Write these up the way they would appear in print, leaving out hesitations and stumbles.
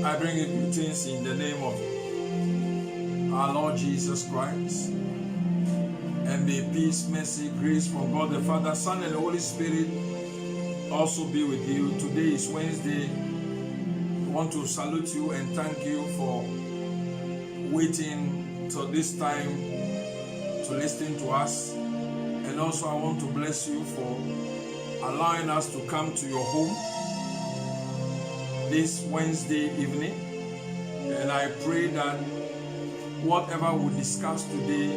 I bring you greetings in the name of our Lord Jesus Christ. And may peace, mercy, grace from God the Father, Son, and the Holy Spirit also be with you. Today is Wednesday. I want to salute you and thank you for waiting till this time to listen to us. And also I want to bless you for allowing us to come to your home this Wednesday evening. And I pray that whatever we discuss today,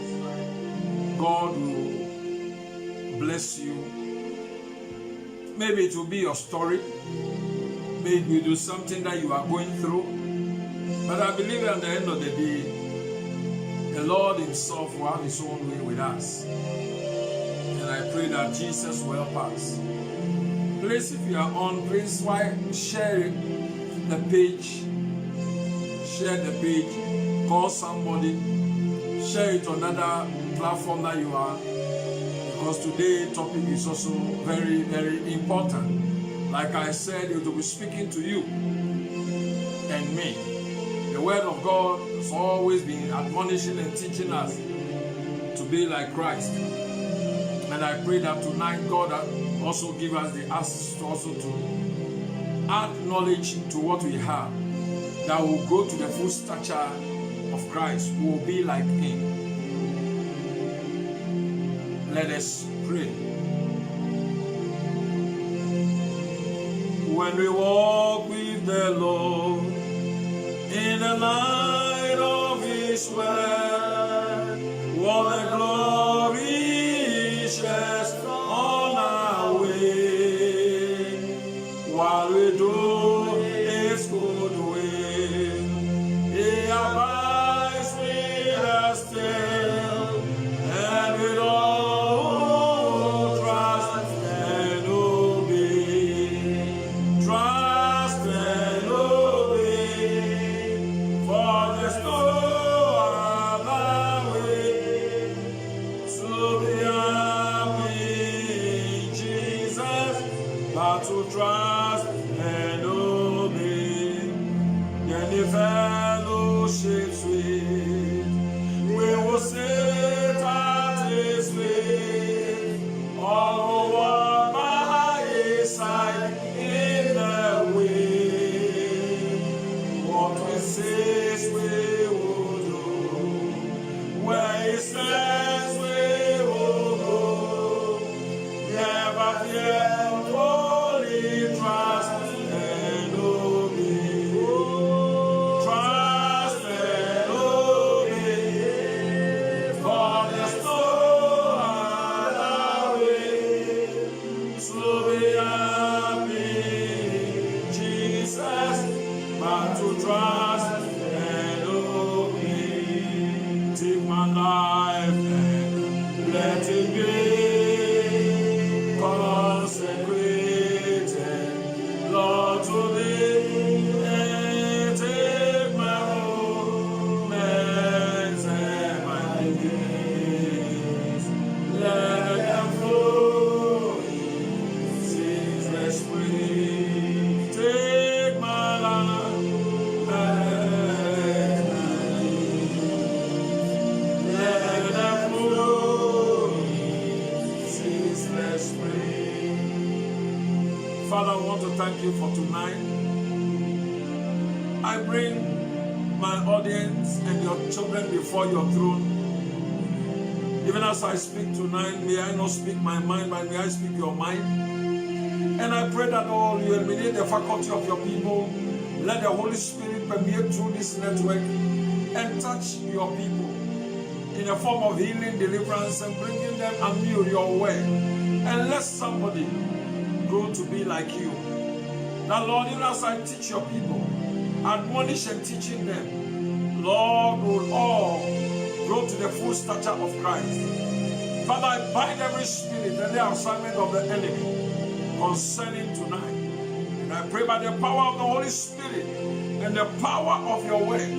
God will bless you. Maybe it will be your story. Maybe it will do something that you are going through. But I believe at the end of the day, the Lord Himself will have His own way with us. And I pray that Jesus will help us. Please, if you are on, please share the page. Share the page. Call somebody. Share it on another platform that you are. Because today's topic is also very, very important. Like I said, it will be speaking to you and me. The Word of God has always been admonishing and teaching us to be like Christ. And I pray that tonight God also give us the access to also to add knowledge to what we have, that will go to the full stature of Christ, who will be like Him. Let us pray. When we walk with the Lord in the light of His word, what a glory shines on our way. While we do His good will, He abides with us still, and with all trust and obey. Trust and obey, for there's no other way to be happy in Jesus, but to trust and obey. Then the fellowship sweet, we will sit at His feet, all who walk by His side in the way. What He says we will do, where He says we will go. Never fear, only trust and obey. Trust and obey, for there's no other way to be happy in Jesus, but to trust and obey. Take my life and let it be consecrated, Lord, to Thee, and take my moments and my days. Let them flow in ceaseless spring. Take my life and let them flow in ceaseless spring. Father, I want to thank you for tonight. I bring my audience and your children before your throne. Even as I speak tonight, may I not speak my mind, but may I speak your mind. And I pray that all you illuminate the faculty of your people. Let the Holy Spirit permeate through this network and touch your people in a form of healing, deliverance, and bringing them anew your way. And let somebody grow to be like you. Now, Lord, even as I teach your people, admonish and teaching them, Lord, will all grow to the full stature of Christ. Father, I bind every spirit and the assignment of the enemy concerning tonight. And I pray by the power of the Holy Spirit and the power of your word,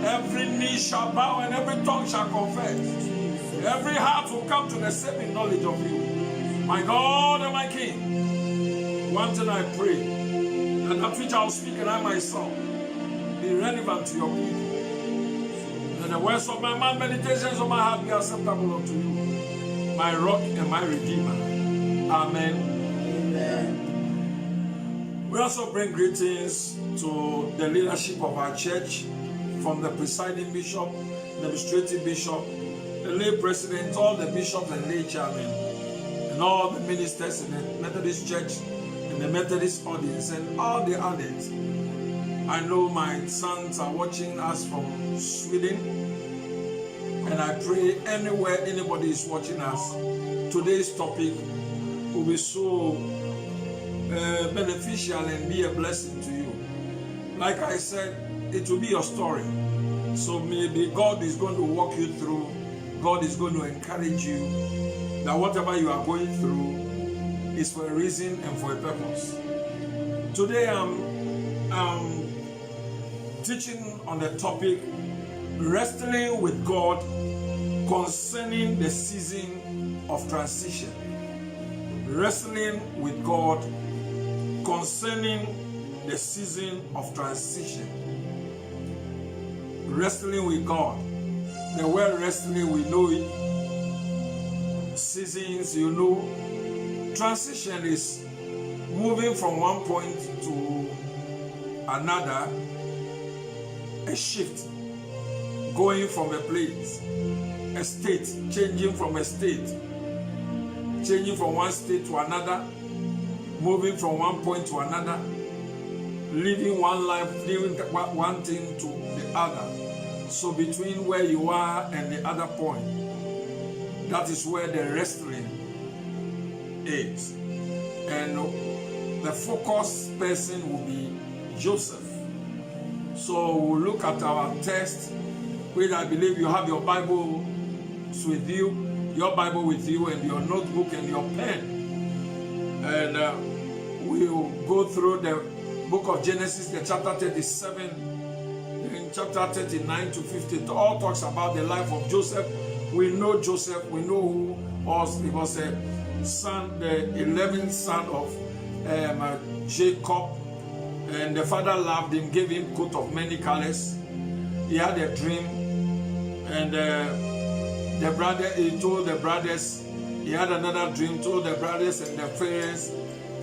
every knee shall bow and every tongue shall confess. Every heart will come to the saving knowledge of you. My God and my King, one thing I pray, that which I will speak and I myself be relevant to your people. Let the words of my mouth, meditations of my heart be acceptable unto you, my rock and my redeemer. Amen. Amen. We also bring greetings to the leadership of our church, from the presiding bishop, the administrative bishop, the lay president, all the bishops and lay chairmen, and all the ministers in the Methodist Church, and the Methodist audience, and all the others. I know my sons are watching us from Sweden, and I pray anywhere anybody is watching us, today's topic will be so beneficial and be a blessing to you. Like I said, it will be your story. So maybe God is going to walk you through. God is going to encourage you that whatever you are going through is for a reason and for a purpose. Today I'm teaching on the topic wrestling with God concerning the season of transition. Wrestling with God concerning the season of transition. Wrestling with God. The word wrestling, we know it. Seasons, you know. Transition is moving from one point to another. A shift. Going from a place. A state. Changing from a state. Changing from one state to another. Moving from one point to another. Living one life, living one thing to the other. So between where you are and the other point, that is where the wrestling is. And the focus person will be Joseph. So we'll look at our text, which I believe you have your Bible with you, and your notebook and your pen. And we'll go through the book of Genesis, the chapter 37, in chapter 39 to 50. It all talks about the life of Joseph. We know Joseph. We know who was. He was a son, the 11th son of Jacob. And the father loved him, gave him coat of many colors. He had a dream. And he told the brothers. He had another dream, told the brothers and the parents.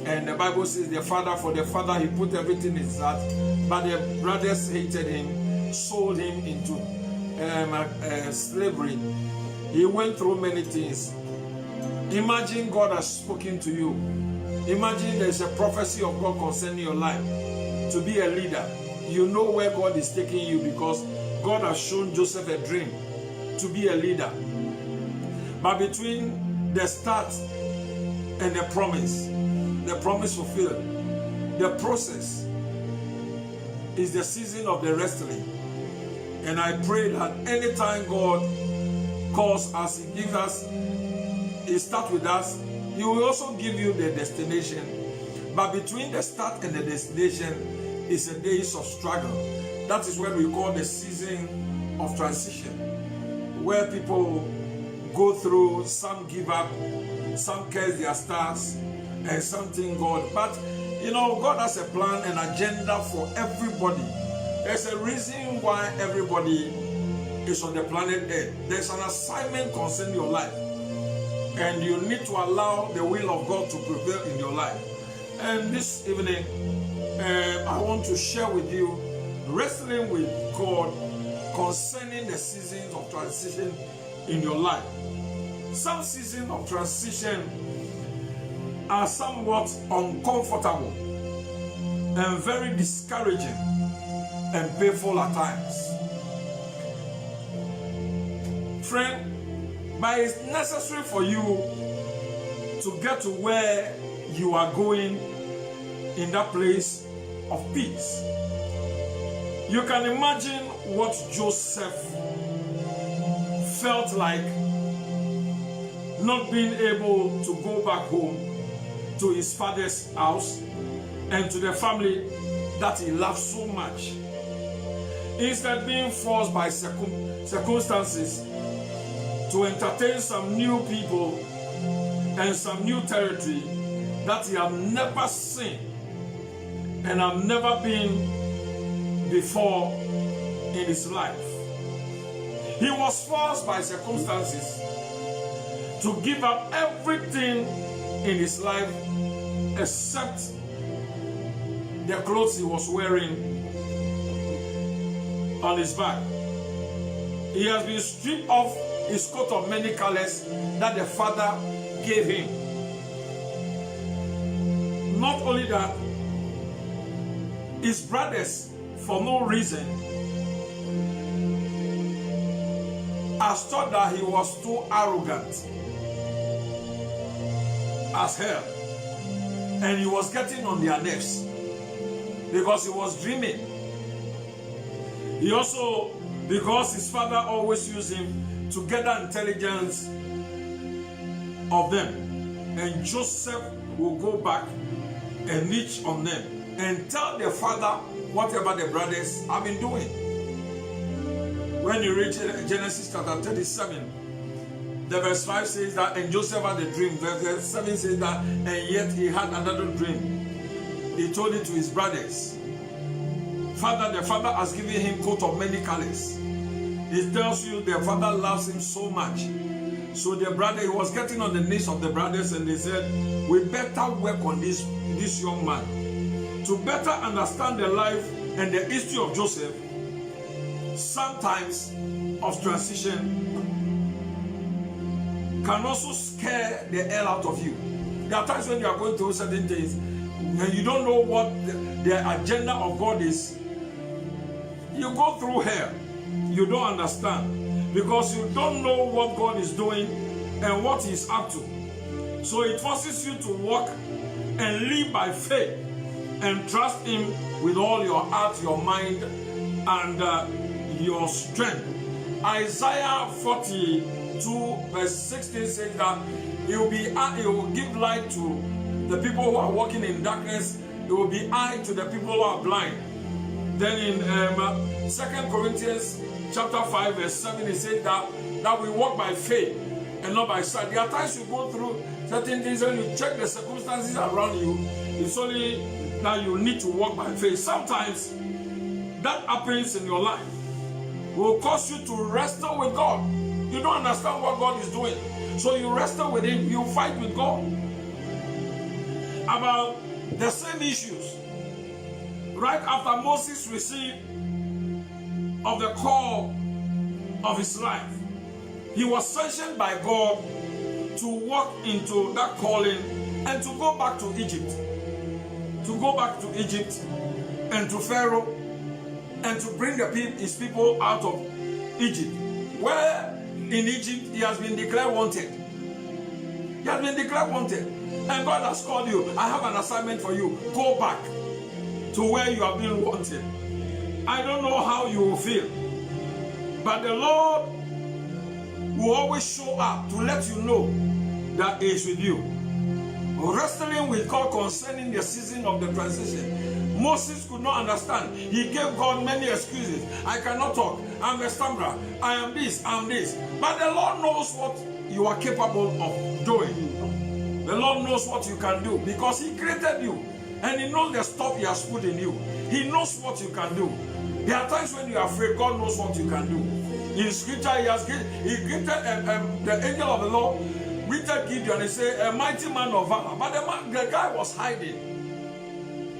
And the Bible says for the father, he put everything in his heart. But the brothers hated him, sold him into slavery. He went through many things. Imagine God has spoken to you. Imagine there's a prophecy of God concerning your life. To be a leader, you know where God is taking you because God has shown Joseph a dream to be a leader. But between the start and the promise fulfilled, the process is the season of the wrestling. And I pray that anytime God calls us, He gives us, He starts with us, He will also give you the destination. But between the start and the destination is a days of struggle. That is what we call the season of transition, where people go through, some give up, some curse their stars, and something God. But you know, God has a plan and agenda for everybody. There's a reason why everybody is on the planet Earth. There's an assignment concerning your life. And you need to allow the will of God to prevail in your life. And this evening, I want to share with you wrestling with God concerning the seasons of transition in your life. Some seasons of transition are somewhat uncomfortable and very discouraging and painful at times. Friend, but it's necessary for you to get to where you are going in that place of peace. You can imagine what Joseph felt like not being able to go back home to his father's house and to the family that he loved so much. Instead, being forced by circumstances to entertain some new people and some new territory that he had never seen and have never been before in his life. He was forced by circumstances to give up everything in his life except the clothes he was wearing on his back. He has been stripped off his coat of many colors that the father gave him. Not only that, his brothers, for no reason, has thought that he was too arrogant as hell, and he was getting on their nerves because he was dreaming. He also, because his father always used him to gather intelligence of them, and Joseph will go back and reach on them and tell their father whatever the brothers have been doing. When you reach Genesis chapter 37, the verse 5 says that, and Joseph had a dream. Verse 7 says that, and yet he had another dream. He told it to his brothers. The father has given him coat of many colors. It tells you the father loves him so much. So the brother, he was getting on the knees of the brothers, and they said, we better work on this young man to better understand the life and the history of Joseph. Sometimes of transition can also scare the hell out of you. There are times when you are going through certain things and you don't know what the agenda of God is. You go through hell. You don't understand because you don't know what God is doing and what He's up to. So it forces you to walk and live by faith and trust Him with all your heart, your mind, and your strength. Isaiah 42 verse 16 says that He will give light to the people who are walking in darkness. It will be eye to the people who are blind. Then in 2 Corinthians chapter 5 verse 7, it says that we walk by faith and not by sight. There are times you go through certain things and you check the circumstances around you. It's only that you need to walk by faith. Sometimes that happens in your life will cause you to wrestle with God. You don't understand what God is doing, so you wrestle with Him. You fight with God about the same issues. Right after Moses received of the call of his life, he was sanctioned by God to walk into that calling and to go back to Egypt. To go back to Egypt and to Pharaoh and to bring his people out of Egypt. Where in Egypt he has been declared wanted. He has been declared wanted. And God has called you. I have an assignment for you. Go back to where you have been wanted. I don't know how you will feel, but the Lord will always show up to let you know that He is with you. Wrestling with God concerning the season of the transition. Moses could not understand. He gave God many excuses. I cannot talk. I'm a stammerer. I am this. I'm this. But the Lord knows what you are capable of doing. The Lord knows what you can do because He created you. And He knows the stuff He has put in you. He knows what you can do. There are times when you are afraid. God knows what you can do. In scripture, He greeted the angel of the Lord, greeted Gideon, and said, a mighty man of valor. But the guy was hiding.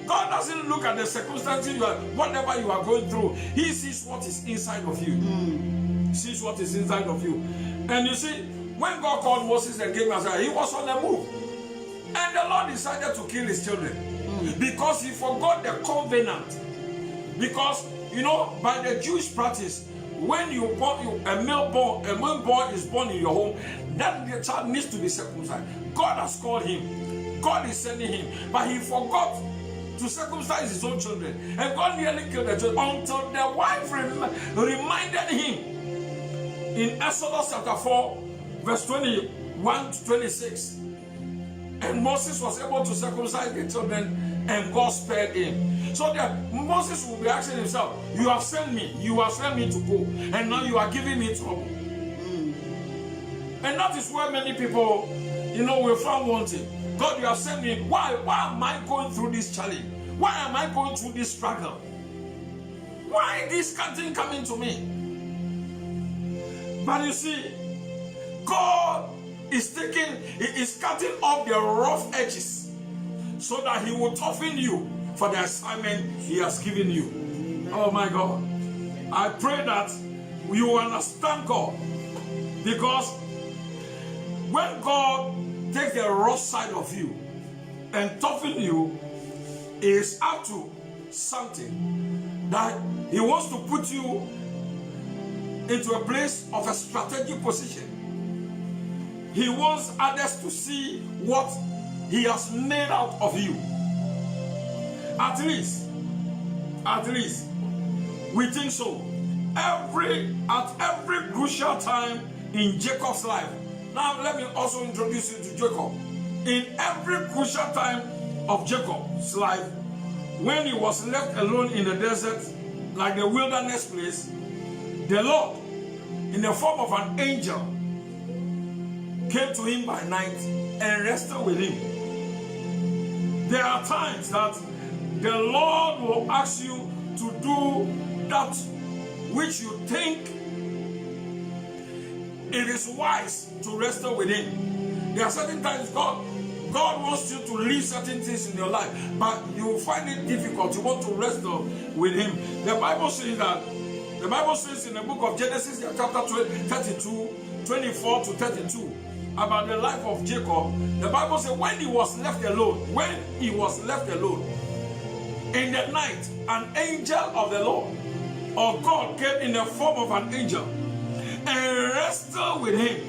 God doesn't look at the circumstances, whatever you are going through. He sees what is inside of you. He sees what is inside of you. And you see, when God called Moses and gave him Isaiah, he was on the move. And the Lord decided to kill his children because he forgot the covenant. Because, by the Jewish practice, when a male boy is born in your home, that the child needs to be circumcised. God has called him. God is sending him. But he forgot to circumcise his own children. And God nearly killed the children until the wife reminded him in Exodus chapter 4, verse 21 to 26. And Moses was able to circumcise the children, and God spared him. So that Moses will be asking himself, you have sent me to go, and now you are giving me trouble. And that is where many people, will find wanting. God, you have sent me. Why am I going through this challenge? Why am I going through this struggle? why this thing coming to me? But you see, God is cutting off the rough edges so that he will toughen you for the assignment he has given you. Oh my God. I pray that you understand God, because when God takes the rough side of you and toughen you, it is up to something that he wants to put you into a place of a strategic position. He wants others to see what he has made out of you. At least, we think so. At every crucial time in Jacob's life. Now let me also introduce you to Jacob. In every crucial time of Jacob's life, when he was left alone in the desert, like the wilderness place, the Lord, in the form of an angel, came to him by night and rested with him. There are times that the Lord will ask you to do that which you think it is wise to wrestle with him. There are certain times God wants you to leave certain things in your life, but you find it difficult. You want to wrestle with him. The Bible says in the book of Genesis, chapter 32, 24 to 32, about the life of Jacob. The Bible says when he was left alone, in the night, an angel of the Lord, or God, came in the form of an angel and wrestled with him.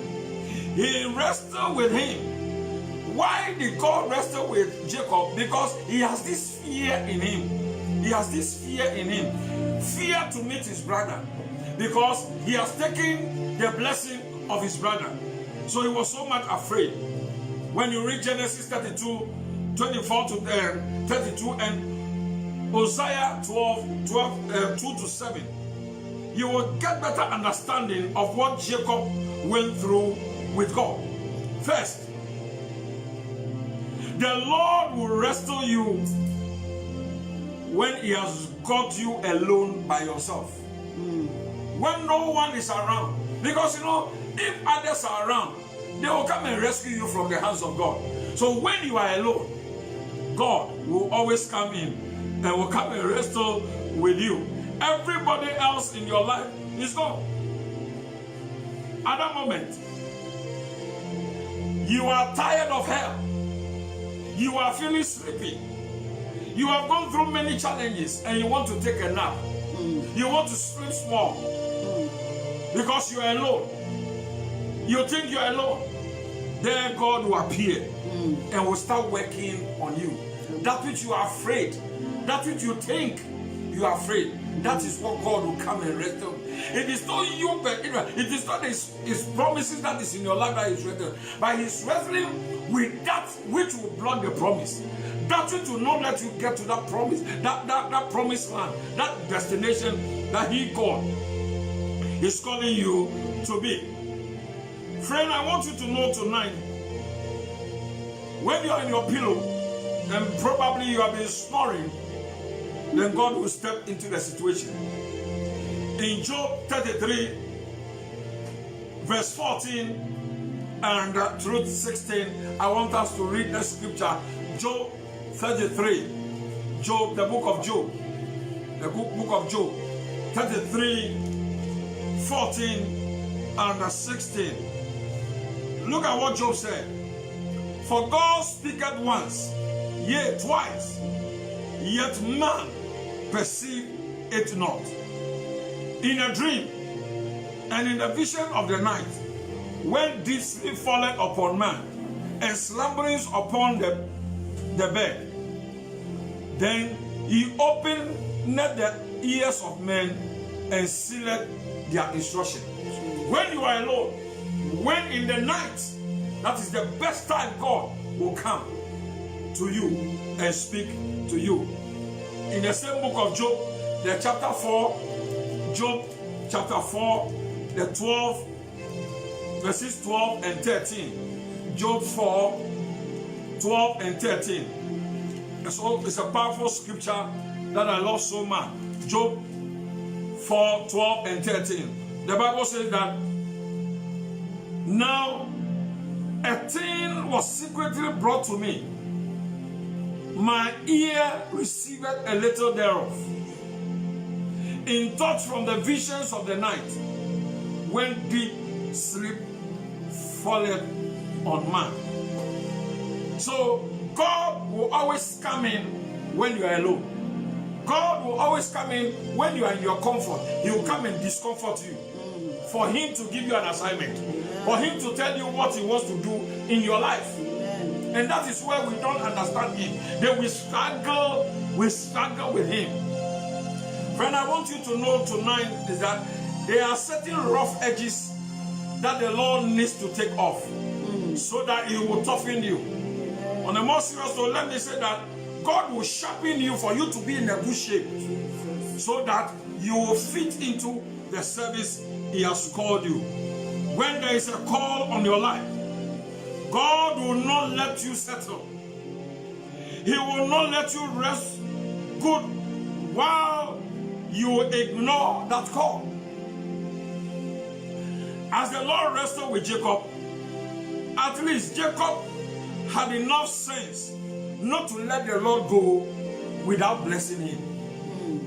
He wrestled with him. Why did God wrestle with Jacob? Because he has this fear in him. Fear to meet his brother, because he has taken the blessing of his brother. So he was so much afraid. When you read Genesis 32, 24 to 32 and Hosea 2 to 7, you will get better understanding of what Jacob went through with God. First, the Lord will wrestle you when he has got you alone by yourself. When no one is around. Because if others are around, they will come and rescue you from the hands of God. So when you are alone, God will always come in and will come and wrestle with you. Everybody else in your life is gone. At that moment, you are tired of hell. You are feeling sleepy. You have gone through many challenges and you want to take a nap. You want to sleep small because you are alone. You think you are alone. Then God will appear and will start working on you. That which you are afraid, that which you think you are afraid, that is what God will come and wrestle. It is not you, but it is not his promises that is in your life that is wrestling, but he's wrestling with that which will block the promise. That which will not let you get to that promise, that promised land, that destination that he called. He's calling you to be. Friend, I want you to know tonight, when you are in your pillow and probably you have been snoring, then God will step into the situation. In Job 33, verse 14 and through 16, I want us to read the scripture. Job 33, the book of Job, 33, 14 and 16. Look at what Job said. For God speaketh once, yea, twice, yet man perceive it not. In a dream and in the vision of the night, when deep sleep falleth upon man, and slumberings upon the bed, then he opened the ears of men and sealed their instruction. When you are alone, when in the night, that is the best time God will come to you and speak to you. In the same book of Job, the chapter 4, Job chapter 4, the 12, verses 12 and 13. Job 4, 12 and 13. It's a powerful scripture that I love so much. Job 4, 12, and 13. The Bible says that now a thing was secretly brought to me. My ear received a little thereof. In thoughts from the visions of the night, when deep sleep falleth on man. So God will always come in when you are alone. God will always come in when you are in your comfort. He will come and discomfort you. For him to give you an assignment. For him to tell you what he wants to do in your life. And that is where we don't understand him. Then we struggle with him. Friend, I want you to know tonight is that there are certain rough edges that the Lord needs to take off so that he will toughen you. On a more serious note, let me say that God will sharpen you for you to be in a good shape so that you will fit into the service he has called you. When there is a call on your life, God will not let you settle. He will not let you rest good while you ignore that call. As the Lord wrestled with Jacob, at least Jacob had enough sense not to let the Lord go without blessing him.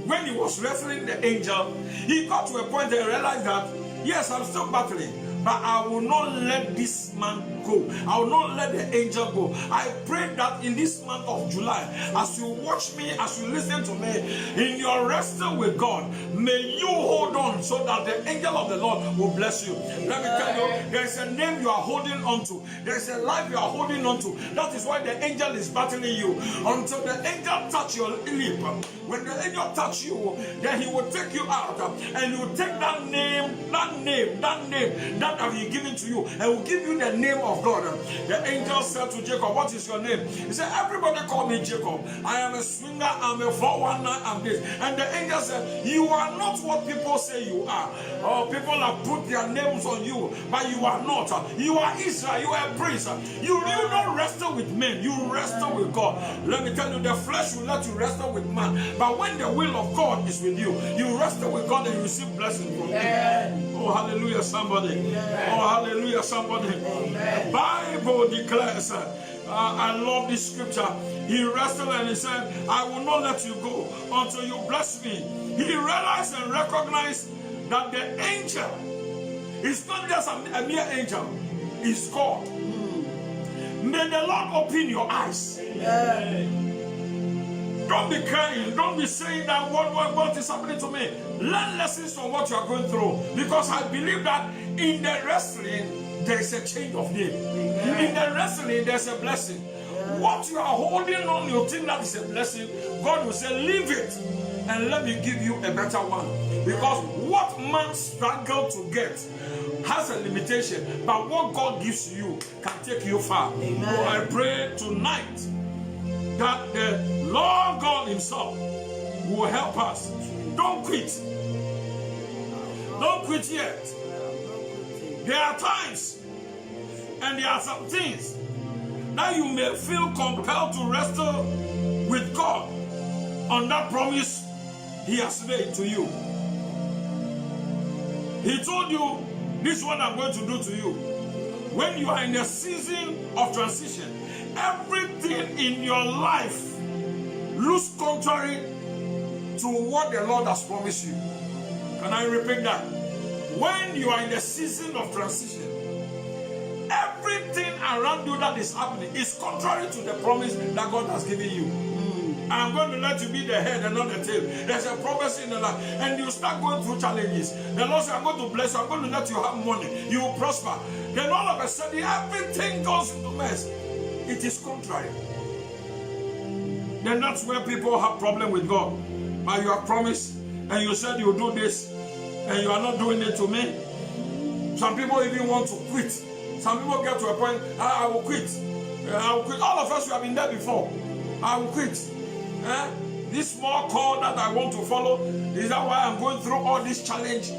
When he was wrestling the angel, he got to a point and realized that, yes, I'm still battling, but I will not let this man go. I will not let the angel go. I pray that in this month of July, as you watch me, as you listen to me, in your wrestle with God, may you hold on so that the angel of the Lord will bless you. Let me tell you, there is a name you are holding on to. There is a life you are holding on to. That is why the angel is battling you. Until the angel touch your lip. When the angel touch you, then he will take you out and he will take that name that have been given to you and will give you the name of God. The angel said to Jacob, what is your name? He said, everybody call me Jacob. I am a swinger, I'm a 419, I'm this. And the angel said, you are not what people say you are. Oh, people have put their names on you, but you are not. You are Israel, you are a prince. You don't wrestle with men, you wrestle with God. Let me tell you, the flesh will let you wrestle with man. But when the will of God is with you, you wrestle with God and you receive blessing from him. Oh, hallelujah, somebody. Oh, hallelujah, somebody. The Bible declares, I love this scripture. He wrestled and he said, I will not let you go until you bless me. He realized and recognized that the angel is not just a mere angel, it's God. May the Lord open your eyes. Don't be crying. Don't be saying that what is happening to me. Learn lessons from what you are going through. Because I believe that in the wrestling, there is a change of name. In the wrestling, there's a blessing. What you are holding on, you think that is a blessing, God will say, leave it and let me give you a better one. Because what man struggle to get has a limitation, but what God gives you can take you far. Amen. So I pray tonight that the Lord God himself will help us. Don't quit. Don't quit yet. There are times and there are some things that you may feel compelled to wrestle with God on that promise he has made to you. He told you, this is what I'm going to do to you. When you are in a season of transition, everything in your life looks contrary to what the Lord has promised you. Can I repeat that? When you are in a season of transition, everything around you that is happening is contrary to the promise that God has given you. I'm going to let you be the head and not the tail. There's a prophecy in the life. And you start going through challenges. The Lord says, I'm going to bless you. I'm going to let you have money. You will prosper. Then all of a sudden, everything goes into mess. It is contrary. Then that's where people have problem with God. But you have promised and you said you'll do this and you are not doing it to me. Some people even want to quit. Some people get to a point, I will quit. I will quit. All of us, we have been there before. I will quit. This small call that I want to follow, is that why I'm going through all this challenge?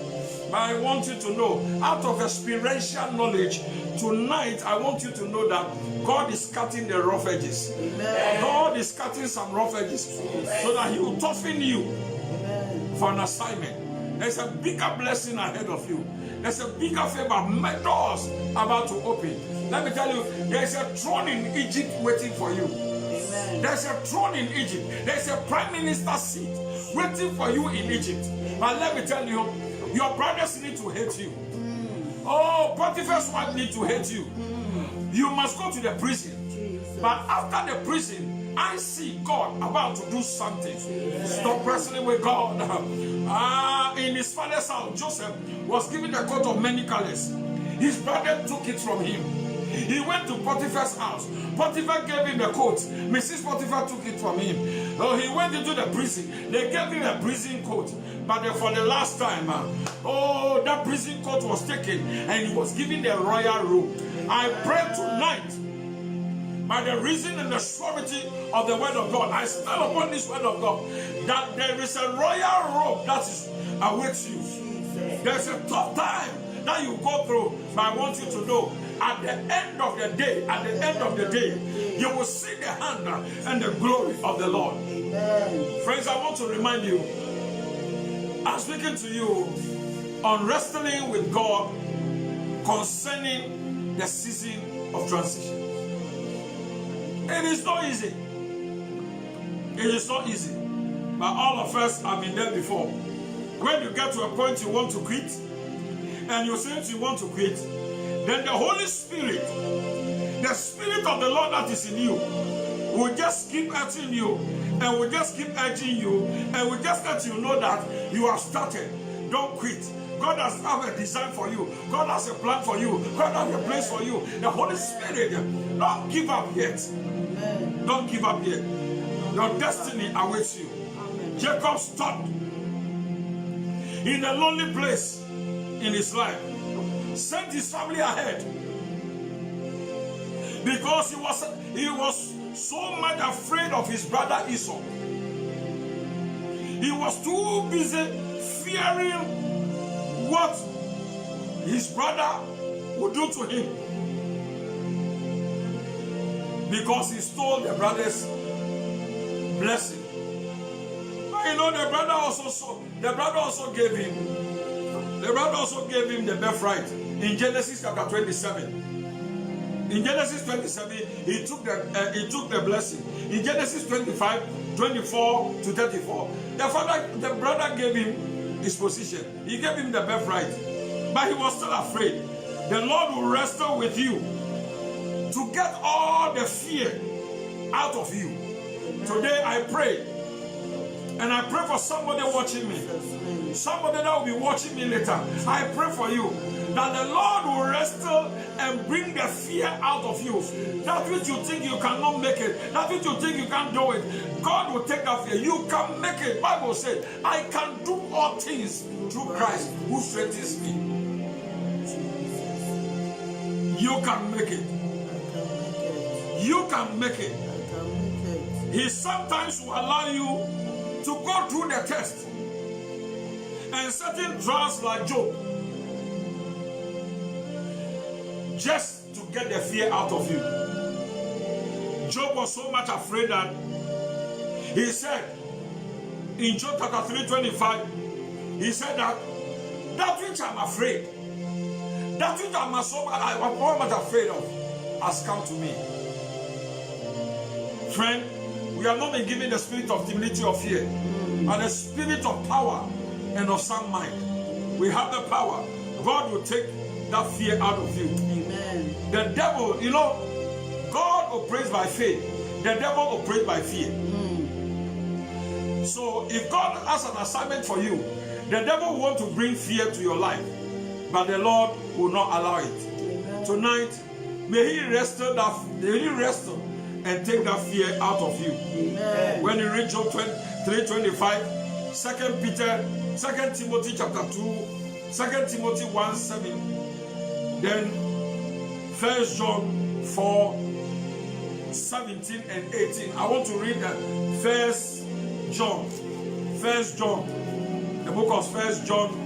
But I want you to know, out of experiential knowledge, tonight I want you to know that God is cutting the rough edges. Amen. God is cutting some rough edges so that he will toughen you for an assignment. There's a bigger blessing ahead of you. There's a bigger favor, doors about to open. Let me tell you, there's a throne in Egypt waiting for you. Amen. There's a throne in Egypt. There's a prime minister seat waiting for you in Egypt. But let me tell you, your brothers need to hate you. Oh, Potiphar's wife need to hate you. You must go to the prison. But after the prison, I see God about to do something. Stop wrestling with God. In his father's house, Joseph was given a coat of many colors. His brother took it from him. He went to Potiphar's house. Potiphar gave him the coat. Mrs. Potiphar took it from him. He went into the prison. They gave him a prison coat. But for the last time, that prison coat was taken and he was given the royal robe. I pray tonight, by the reason and the surety of the word of God, I stand upon this word of God, that there is a royal robe that is awaits you. There's a tough time that you go through, but I want you to know, at the end of the day, you will see the hand and the glory of the Lord. Amen. Friends, I want to remind you, I'm speaking to you on wrestling with God concerning the season of transition. It is not easy. It is not easy. But all of us have been there before. When you get to a point you want to quit, and you say you want to quit, then the Holy Spirit, the Spirit of the Lord that is in you, will just keep urging you, and will just keep urging you, and will just let you know that you have started. Don't quit. God has a design for you. God has a plan for you. God has a place for you. The Holy Spirit, don't give up yet. Amen. Don't give up yet. Your destiny awaits you. Amen. Jacob stopped in a lonely place in his life, sent his family ahead because he was so much afraid of his brother Esau. He was too busy fearing what his brother would do to him, because he stole the brother's blessing. But you know, the brother also gave him the birthright in Genesis chapter 27. In Genesis 27, he took the blessing. In Genesis 25, 24 to 34, the brother gave him his position. He gave him the birthright, but he was still afraid. The Lord will wrestle with you to get all the fear out of you. Today I pray, and I pray for somebody watching me, somebody that will be watching me later. I pray for you that the Lord will wrestle and bring the fear out of you. That which you think you cannot make it, that which you think you can't do it, God will take that fear. You can make it. Bible says, I can do all things through Christ who strengthens me. You can make it. You can make it. He sometimes will allow you to go through the test. And certain trials like Job, just to get the fear out of you. Job was so much afraid that he said in Job chapter 3:25, he said that which I'm afraid, that which I'm so much afraid of has come to me. Friend, we are not been given the spirit of timidity or fear, but the spirit of power and of sound mind. We have the power. God will take that fear out of you. Amen. The devil, God operates by faith. The devil operates by fear. So if God has an assignment for you, the devil will want to bring fear to your life, but the Lord will not allow it. Amen. Tonight, may He wrestle and take that fear out of you. Amen. When you read Job 3:25, 2 Timothy chapter 2, 2 Timothy 1:7, then 1 John 4:17 and 18. I want to read that. 1 John, the book of 1 John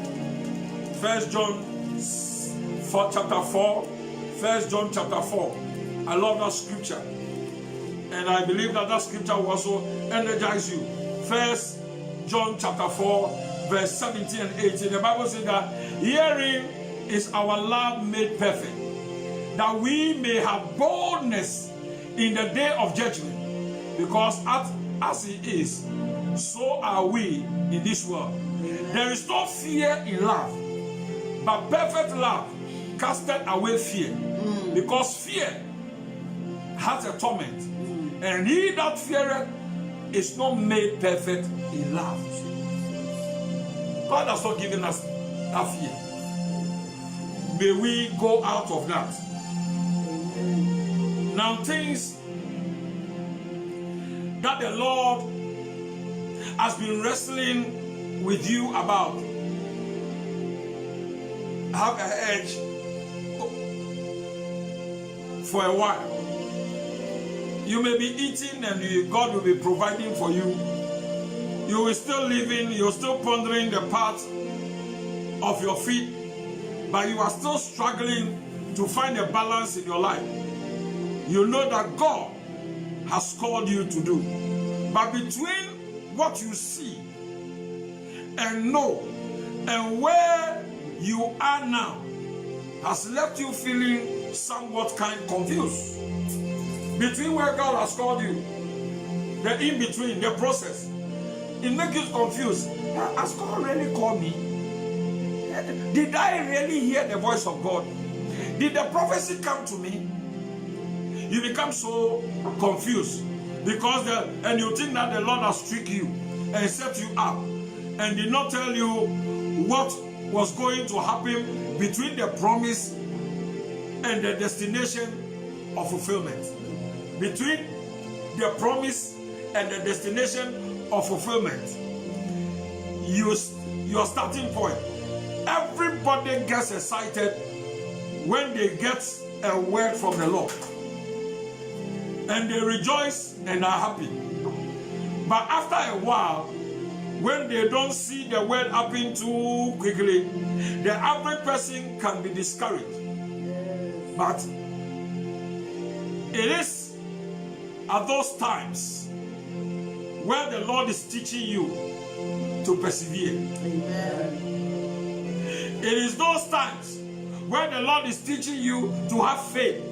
chapter 4, 1 John chapter 4. I love that scripture. And I believe that scripture will also energize you. 1 John chapter 4, verse 17 and 18, the Bible says that herein is our love made perfect, that we may have boldness in the day of judgment, because as he is, so are we in this world. There is no fear in love, but perfect love casteth away fear, because fear has a torment, and he that feareth is not made perfect in love. God has not given us that fear. May we go out of that. Now, things that the Lord has been wrestling with you about have an edge for a while. You may be eating and God will be providing for you. You will still living, you're still pondering the path of your feet, but you are still struggling to find a balance in your life. You know that God has called you to do. But between what you see and know and where you are now has left you feeling somewhat kind of confused. Between where God has called you, the in-between, the process, it makes you confused. Has God really called me? Did I really hear the voice of God? Did the prophecy come to me? You become so confused because and you think that the Lord has tricked you and set you up and did not tell you what was going to happen between the promise and the destination of fulfillment. Between the promise and the destination of fulfillment, your starting point. Everybody gets excited when they get a word from the Lord, and they rejoice and are happy. But after a while, when they don't see the word happen too quickly, the average person can be discouraged. But it is at those times where the Lord is teaching you to persevere. Amen. It is those times where the Lord is teaching you to have faith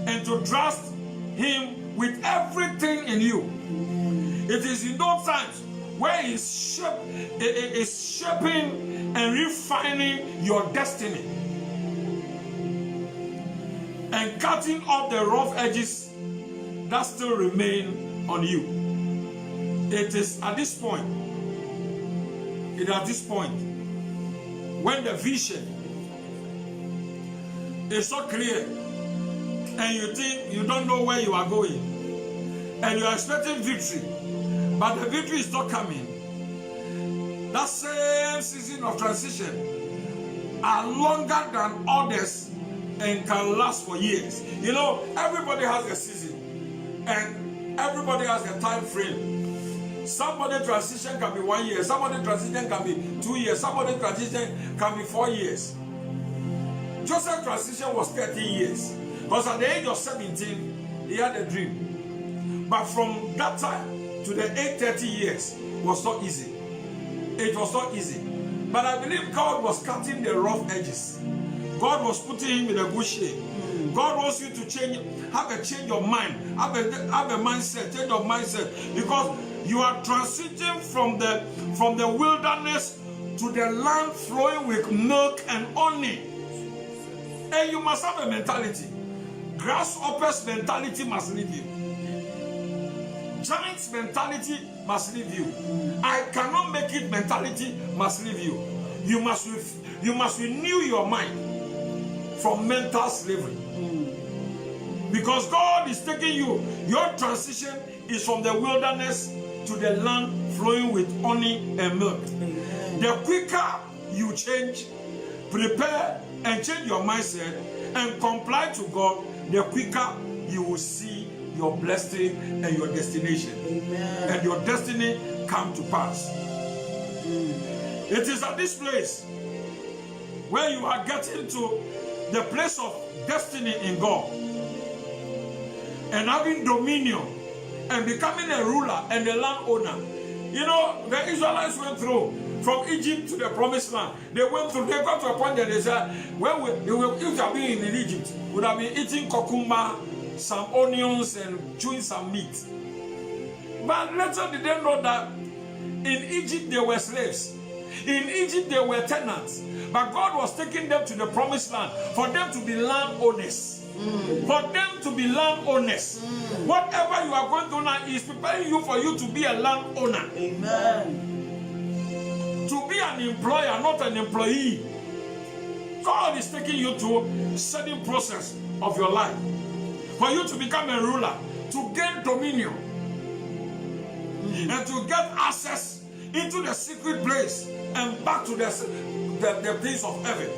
and to trust Him with everything in you. It is in those times where He is shaping and refining your destiny and cutting off the rough edges that still remain on you. It is at this point, when the vision is so clear and you think you don't know where you are going and you are expecting victory, but the victory is not coming. That same season of transition are longer than others and can last for years. You know, everybody has a season and everybody has a time frame. Somebody transition can be 1 year, somebody transition can be 2 years, somebody transition can be 4 years. Joseph's transition was 13 years. Because at the age of 17, he had a dream. But from that time to the age 30 years was not easy. It was not easy. But I believe God was cutting the rough edges. God was putting him in a good shape. God wants you to change, have a change of mind, have a mindset, change of mindset, because you are transiting from the wilderness to the land flowing with milk and honey. And you must have a mentality. Grasshopper's mentality must leave you. Giant's mentality must leave you. I cannot make it mentality must leave you. You must renew your mind from mental slavery. Because God is taking you, your transition is from the wilderness to the land flowing with honey and milk. Amen. The quicker you change, prepare and change your mindset and comply to God, the quicker you will see your blessing and your destination. Amen. And your destiny come to pass. It is at this place where you are getting to the place of destiny in God and having dominion and becoming a ruler and a landowner You know, the Israelites went through from Egypt to the promised land. They went through, they got to a point that they said, if you have been in Egypt, would have been eating cucumber, some onions, and chewing some meat. But later they didn't know that in Egypt they were slaves. In Egypt they were tenants. But God was taking them to the promised land for them to be landowners. For them to be landowners. Whatever you are going through now is preparing you for you to be a landowner. Amen. To be an employer, not an employee. God is taking you to a certain process of your life. For you to become a ruler, to gain dominion, and to get access into the secret place and back to the place of heaven.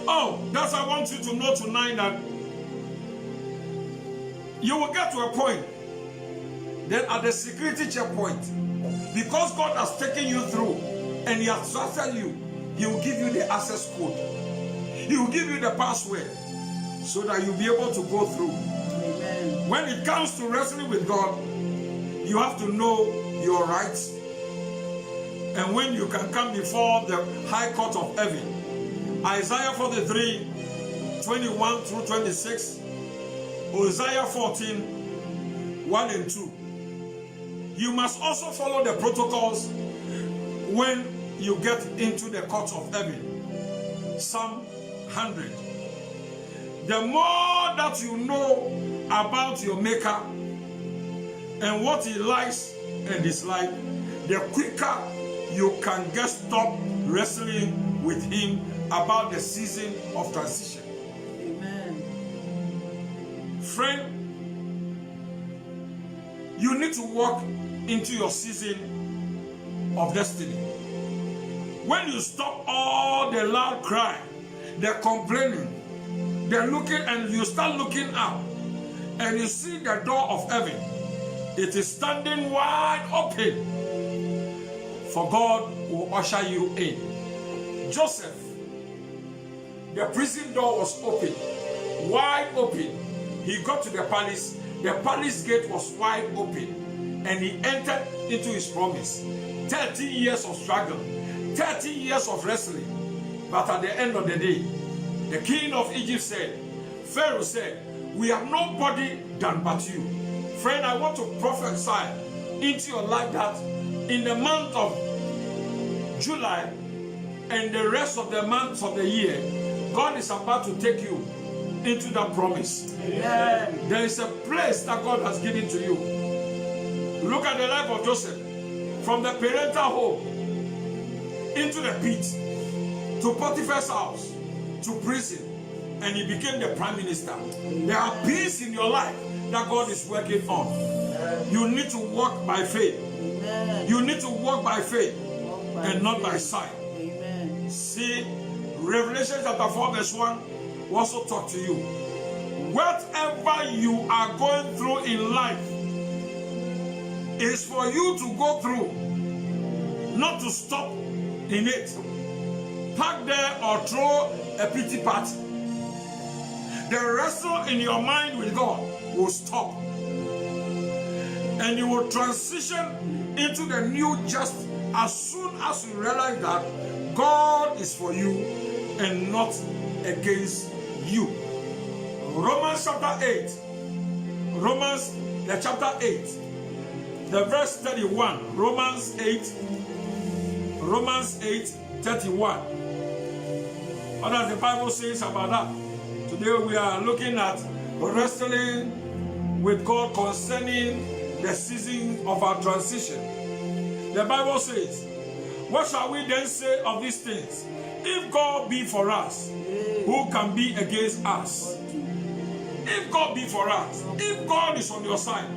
Oh, that's I want you to know tonight, that you will get to a point, then at the security checkpoint, because God has taken you through and He has trusted you, He will give you the access code. He will give you the password so that you'll be able to go through. Amen. When it comes to wrestling with God, you have to know your rights. And when you can come before the high court of heaven, Isaiah 43, 21 through 26, Isaiah 14, 1 and 2. You must also follow the protocols when you get into the court of heaven. Psalm 100. The more that you know about your Maker and what He likes and dislikes, the quicker you can get stopped wrestling with Him about the season of transition. Amen. Friend, you need to walk into your season of destiny. When you stop all the loud cry, the complaining, the looking, and you start looking up, and you see the door of heaven, it is standing wide open, for God will usher you in. Joseph, the prison door was open, wide open. He got to the palace gate was wide open, and he entered into his promise. 30 years of struggle, 30 years of wrestling. But at the end of the day, the king of Egypt said, Pharaoh said, we have nobody than but you. Friend, I want to prophesy into your life that in the month of July and the rest of the months of the year, God is about to take you into that promise. Amen. There is a place that God has given to you. Look at the life of Joseph. From the parental home into the pit, to Potiphar's house, to prison, and he became the prime minister. There are peace in your life that God is working on. You need to walk by faith. Amen. You need to walk by faith and not by sight. Amen. See, Revelation chapter 4 verse 1 will also talk to you. Whatever you are going through in life is for you to go through, not to stop in it. Park there or throw a pity party. The wrestle in your mind with God will stop, and you will transition into the new just as soon as you realize that God is for you and not against you. Romans chapter 8, Romans the chapter 8, the verse 31. Romans 8, 31. What does the Bible say about that? Today we are looking at wrestling with God concerning the season of our transition. The Bible says, what shall we then say of these things? If God be for us, who can be against us? If God be for us, if God is on your side,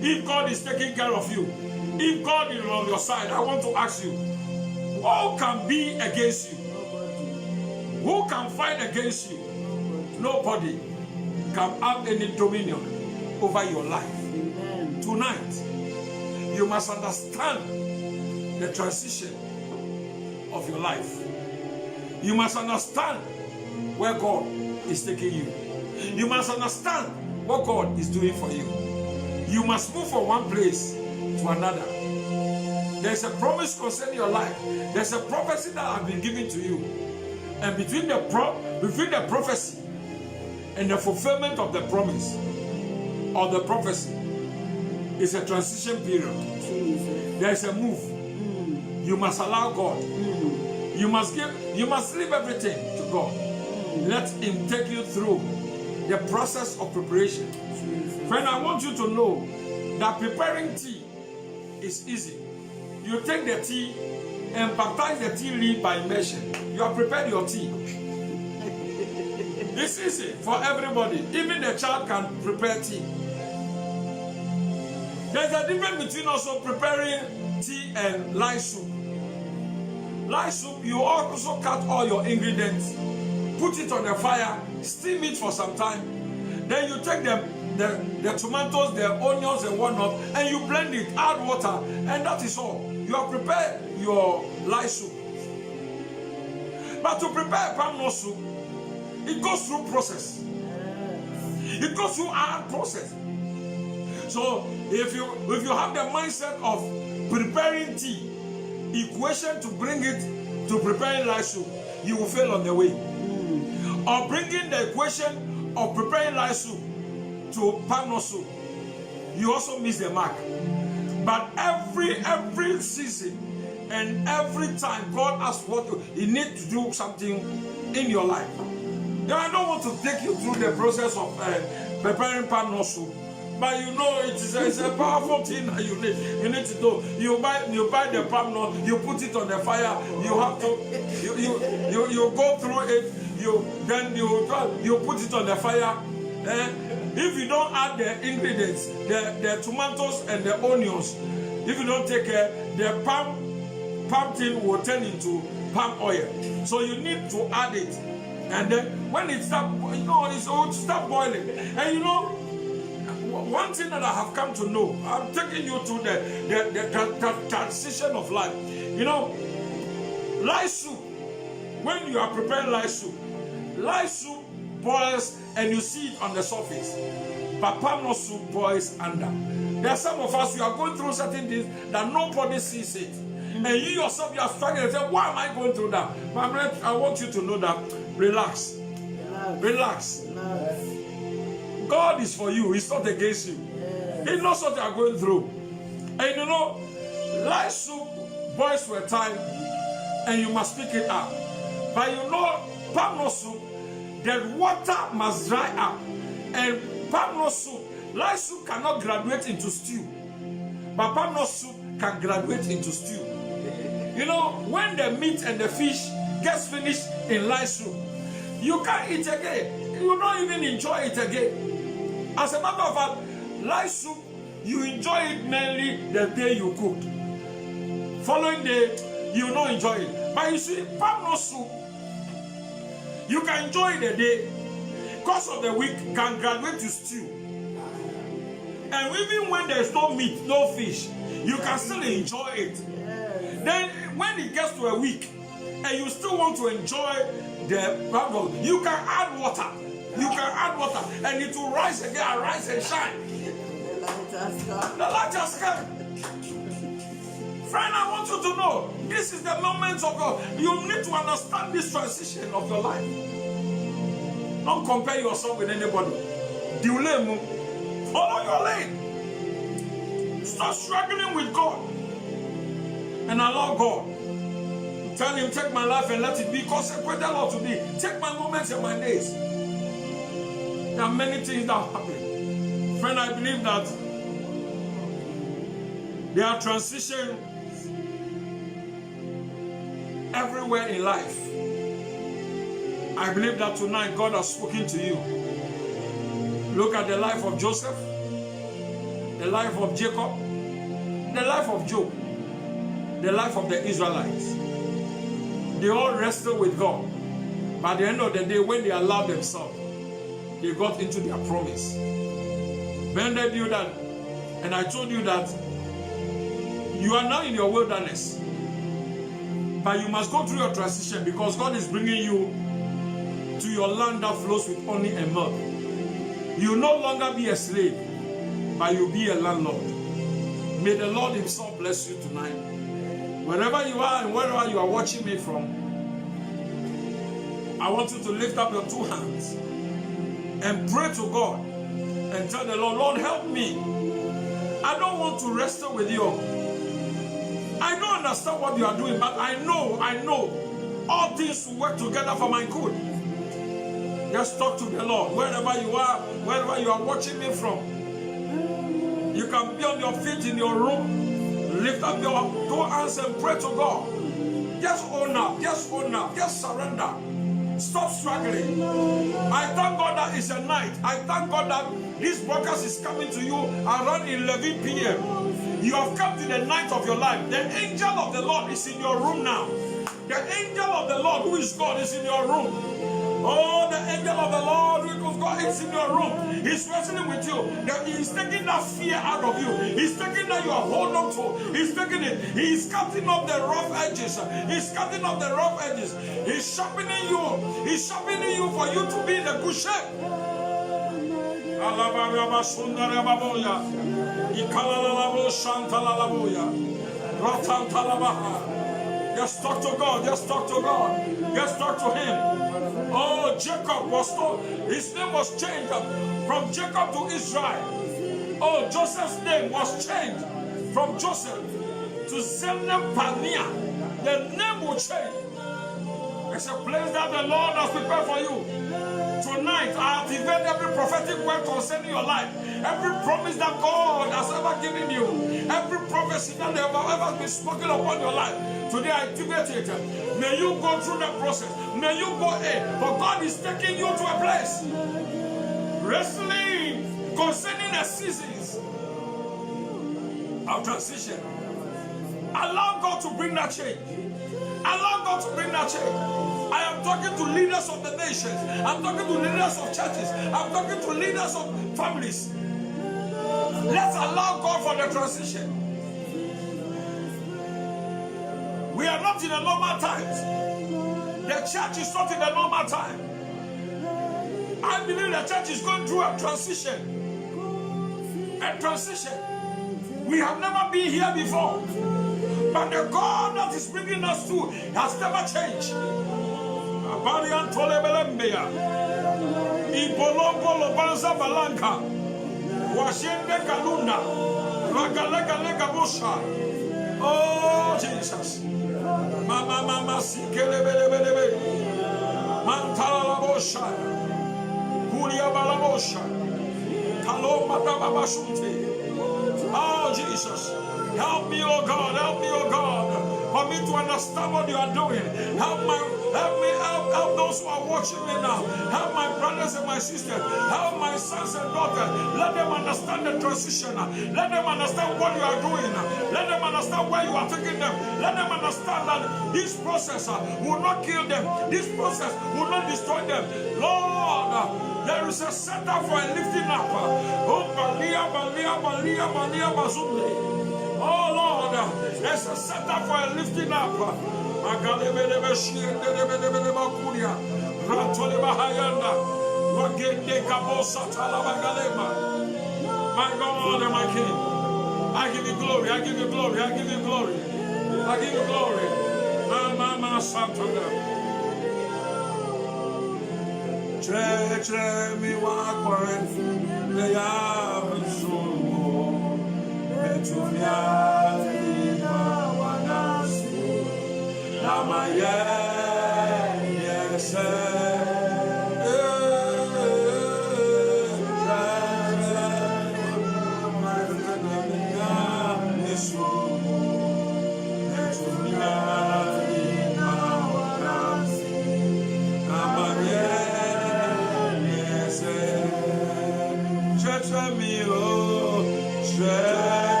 if God is taking care of you, if God is on your side, I want to ask you, who can be against you? Who can fight against you? Nobody can have any dominion over your life. Amen. Tonight, you must understand the transition of your life. You must understand where God is taking you. You must understand what God is doing for you. You must move from one place to to another. There's a promise concerning your life. There's a prophecy that has been given to you. And between the prophecy and the fulfillment of the promise or the prophecy is a transition period. Jesus. There's a move. You must allow God. You must leave everything to God. Let Him take you through the process of preparation. Jesus. Friend, I want you to know that preparing tea is easy. You take the tea and baptize the tea leaf by immersion. You have prepared your tea. It's easy for everybody. Even the child can prepare tea. There's a difference between also preparing tea and light soup. Light soup, you also cut all your ingredients, put it on the fire, steam it for some time. Then you take the tomatoes, the onions and whatnot, and you blend it, add water, and that is all. You have prepared your light soup. But to prepare palm nut soup, it goes through process. It goes through hard process. So if you have the mindset of preparing tea, equation to bring it to preparing light soup, you will fail on the way. Or bringing the equation of preparing light soup to palm nut soup, you also miss the mark. But every season and every time God asks what you need to do something in your life. Now I don't want to take you through the process of preparing palm nut soup, but you know it's a powerful thing that you need to do. You buy the palm nut, you put it on the fire. You have to you go through it. You put it on the fire. If you don't add the ingredients, the tomatoes and the onions, if you don't take care, the palm thing will turn into palm oil. So you need to add it, and then when it start boiling. And you know, one thing that I have come to know, I'm taking you to the transition of life. You know, light soup. When you are preparing light soup boils and you see it on the surface, but palm nut soup boils under. There are some of us, you are going through certain things that nobody sees it, and you yourself, you are struggling and say, why am I going through that? My friend, I want you to know that relax. God is for you. He's not against you. He knows what you are going through. And you know, light soup boils for a time and you must pick it up. But you know, palm nut soup, the water must dry up. And palm nut soup, light soup cannot graduate into stew. But palm nut soup can graduate into stew. You know, when the meat and the fish gets finished in light soup, you can't eat again. You don't even enjoy it again. As a matter of fact, light soup, you enjoy it mainly the day you cooked. Following day, you will not enjoy it. But you see, palm nut soup, you can enjoy it a day. Because of the week, can graduate to stew. And even when there's no meat, no fish, you can still enjoy it. Then when it gets to a week, and you still want to enjoy the palm, you can add water. You can add water, and it will rise again, rise and shine. The light has come. Friend, I want you to know, this is the moment of God. You need to understand this transition of your life. Don't compare yourself with anybody. Follow your lane. Start struggling with God. And allow God. Tell Him, take my life and let it be consecrated, Lord, to thee. Take my moments and my days. There are many things that happen. Friend, I believe that there are transitions everywhere in life. I believe that tonight God has spoken to you. Look at the life of Joseph, the life of Jacob, the life of Job, the life of the Israelites. They all wrestled with God. But at the end of the day, when they allowed themselves, they got into their promise. Bended you that, and I told you that you are now in your wilderness. But you must go through your transition because God is bringing you to your land that flows with honey and milk. You will no longer be a slave, but you'll be a landlord. May the Lord himself bless you tonight. Wherever you are and wherever you are watching me from, I want you to lift up your two hands and pray to God and tell the Lord, Lord, help me. I don't want to wrestle with you. I don't understand what you are doing, but I know all things will work together for my good. Just talk to the Lord wherever you are watching me from. You can be on your feet in your room. Lift up your two hands and pray to God. Just own up, just surrender. Stop struggling. I thank God that it's a night. I thank God that this broadcast is coming to you around 11 p.m. You have come to the night of your life. The angel of the Lord is in your room now. The angel of the Lord, who is God, is in your room. Oh, the angel of the Lord, who is God, is in your room. He's wrestling with you. He's taking that fear out of you. He's taking that you are holding on to. He's taking it. He's cutting off the rough edges. He's cutting off the rough edges. He's sharpening you. He's sharpening you for you to be in a good shape. Just talk to God. Just talk to God. Just talk to him. Oh, Jacob was told, his name was changed from Jacob to Israel. Oh, Joseph's name was changed from Joseph to Zenephaniah. The name will change. It's a place that the Lord has prepared for you. Tonight, I activate every prophetic word concerning your life. Every promise that God has ever given you. Every prophecy that has ever been spoken upon your life. Today, I activate it. May you go through the process. May you go in. For God is taking you to a place. Wrestling concerning the seasons of transition. Allow God to bring that change. Allow God to bring that change. I am talking to leaders of the nations. I'm talking to leaders of churches. I'm talking to leaders of families. Let's allow God for the transition. We are not in a normal times. The church is not in a normal time. I believe the church is going through a transition. A transition. We have never been here before. But the God that is bringing us through has never changed. Abarian Tolebelembea, Ibolombo Lobanza Balanka, Washende Kalunda, Ragalega Busha. Oh Jesus. Mama Sikelebelebelebe, Mantala Labosha, Kuria Balabosha, Taloma Babashunte. Oh Jesus. Help me, oh God, for me to understand what you are doing. Help those who are watching me now. Help my brothers and my sisters. Help my sons and daughters. Let them understand the transition. Let them understand what you are doing. Let them understand where you are taking them. Let them understand that this process will not kill them. This process will not destroy them. Lord, there is a setup for a lifting up. Oh, Balia, Bazunde. Oh Lord, there's a setup for a lifting up. My God and my King, I give you glory, I give you glory, I give you glory, I give you glory. Mama Santana. Tre mi wa kwaren le ya so Tumia ina wanasi Namaye yese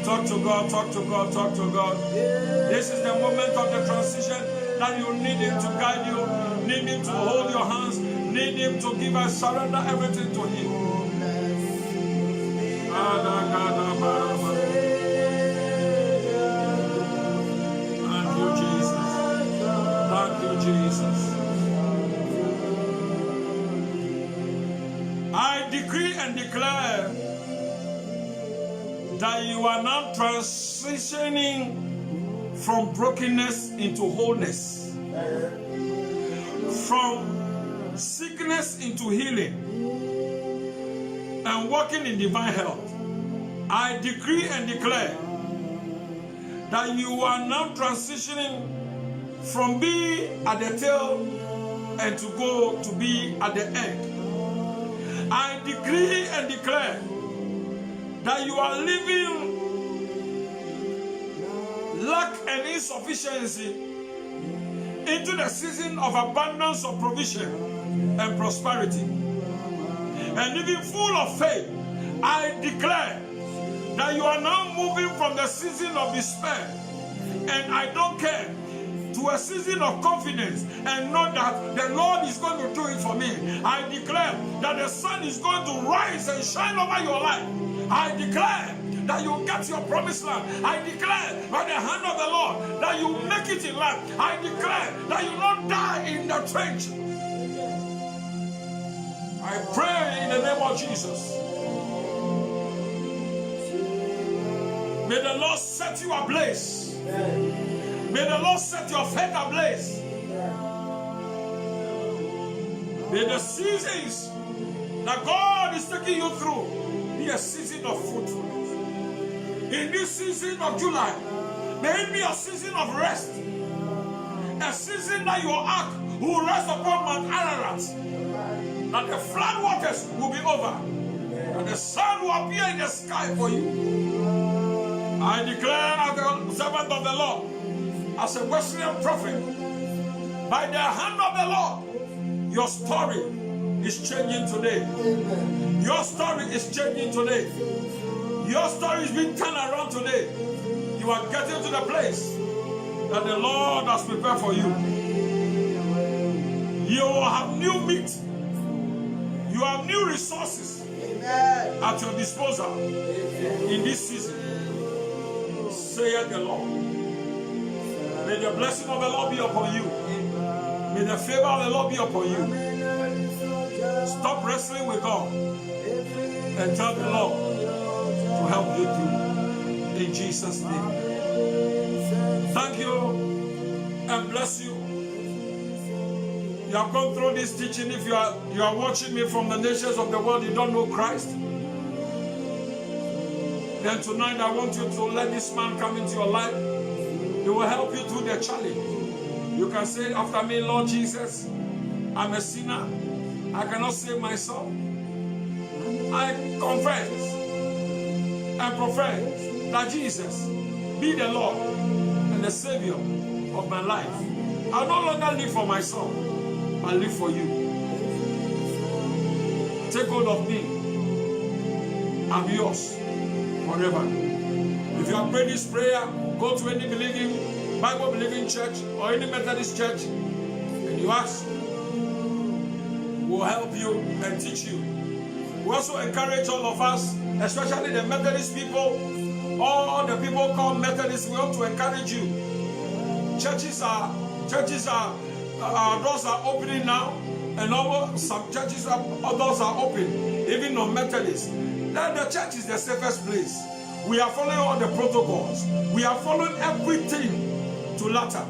Talk to God, talk to God, talk to God. This is the moment of the transition that you need Him to guide you, need Him to hold your hands, need Him to give us, surrender everything to Him. Thank you, Jesus. Thank you, Jesus. I decree and declare that you are now transitioning from brokenness into wholeness, from sickness into healing, and walking in divine health. I decree and declare that you are now transitioning from being at the tail and to go to be at the end. I decree and declare that you are living lack and insufficiency into the season of abundance of provision and prosperity. And living full of faith, I declare that you are now moving from the season of despair and I don't care to a season of confidence and know that the Lord is going to do it for me. I declare that the sun is going to rise and shine over your life. I declare that you get your promised land. I declare by the hand of the Lord that you make it in life. I declare that you not die in the trench. I pray in the name of Jesus. May the Lord set you ablaze. May the Lord set your faith ablaze. May the seasons that God is taking you through be a season of fruitfulness. In this season of July, may it be a season of rest. A season that your ark will rest upon Mount Ararat. that the flood waters will be over, and the sun will appear in the sky for you. I declare as the servant of the Lord, as a Wesleyan prophet, by the hand of the Lord, your story is changing today. Your story is changing today. Your story is being turned around today. You are getting to the place that the Lord has prepared for you. You will have new meat. You have new resources at your disposal in this season. Saith the Lord. May the blessing of the Lord be upon you. May the favor of the Lord be upon you. Stop wrestling with God and tell the Lord to help you through. In Jesus' name. Thank you and bless you. You have gone through this teaching. If you are watching me from the nations of the world, you don't know Christ, then tonight I want you to let this man come into your life. He will help you through the challenge. You can say after me, Lord Jesus, I'm a sinner. I cannot save myself. I confess and profess that Jesus be the Lord and the Savior of my life. I'll no longer live for myself. I live for you. Take hold of me. I'm yours forever. If you have prayed this prayer, go to any believing, Bible believing church or any Methodist church and you ask, we'll help you and teach you. We also encourage all of us, especially the Methodist people, all the people called Methodists, we want to encourage you. Our doors are opening now, and almost some churches doors are open, even non Methodists. Now the church is the safest place. We are following all the protocols. We are following everything to latter.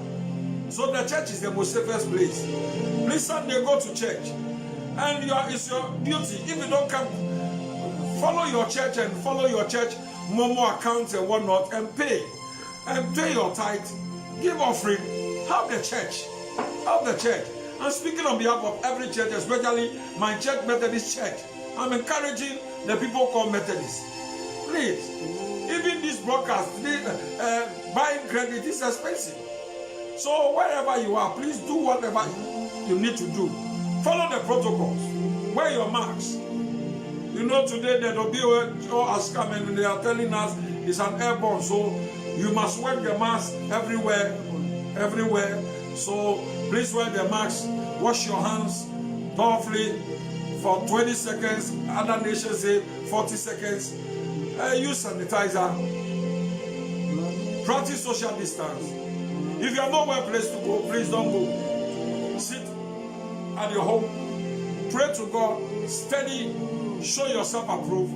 So the church is the most safest place. Please Sunday go to church, and it's your duty. If you don't come, follow your church and follow your church Momo accounts and whatnot, and pay your tithe, give offering, help the church. Help the church. I'm speaking on behalf of every church, especially my church, Methodist Church. I'm encouraging the people called Methodists. Please, even this broadcast, buying credit is expensive. So wherever you are, please do whatever you need to do. Follow the protocols. Wear your masks. You know today the WHO has come and they are telling us it's an airborne, so you must wear the mask everywhere. So please wear the mask, wash your hands thoroughly for 20 seconds. Other nations say 40 seconds. Use sanitizer. Practice social distance. If you have nowhere place to go, please don't go. Sit at your home. Pray to God. Study. Show yourself approved.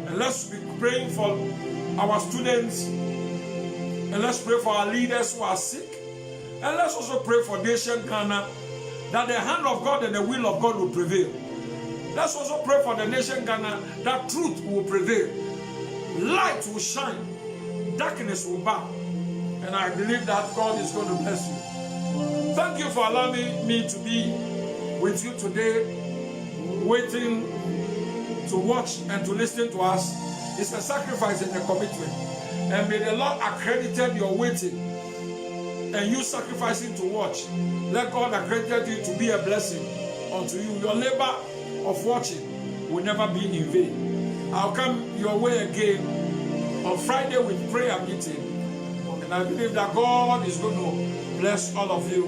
And let's be praying for our students. And let's pray for our leaders who are sick. And let's also pray for nation Ghana, that the hand of God and the will of God will prevail. Let's also pray for the nation Ghana, that truth will prevail. Light will shine. Darkness will bow. And I believe that God is going to bless you. Thank you for allowing me to be with you today, waiting to watch and to listen to us. It's a sacrifice and a commitment. And may the Lord accredit your waiting and you sacrificing to watch. Let God accredit you to be a blessing unto you. Your labor of watching will never be in vain. I'll come your way again on Friday with prayer meeting. And I believe that God is going to bless all of you.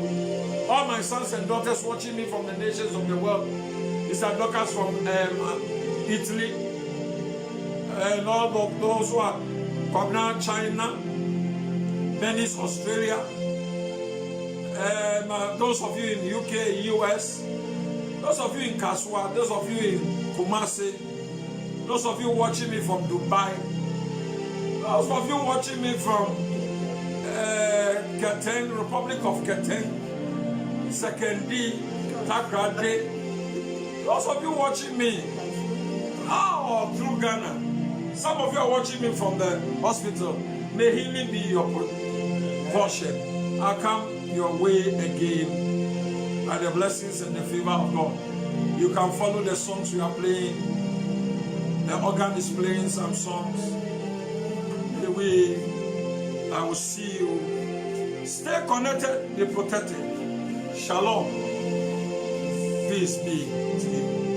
All my sons and daughters watching me from the nations of the world. These are doctors from Italy. And all of those who are from China, Venice, Australia. Those of you in UK, US, those of you in Kaswa, those of you in Kumasi, those of you watching me from Dubai, those of you watching me from Keten, Republic of Keten, Sekendi, Takrade, those of you watching me through Ghana, some of you are watching me from the hospital. May healing be your portion. I'll come your way again by the blessings and the favor of God. You You can follow the songs we are playing. The organ is playing some songs. The way I will see you. Stay connected, be protected. Shalom. Peace be to you.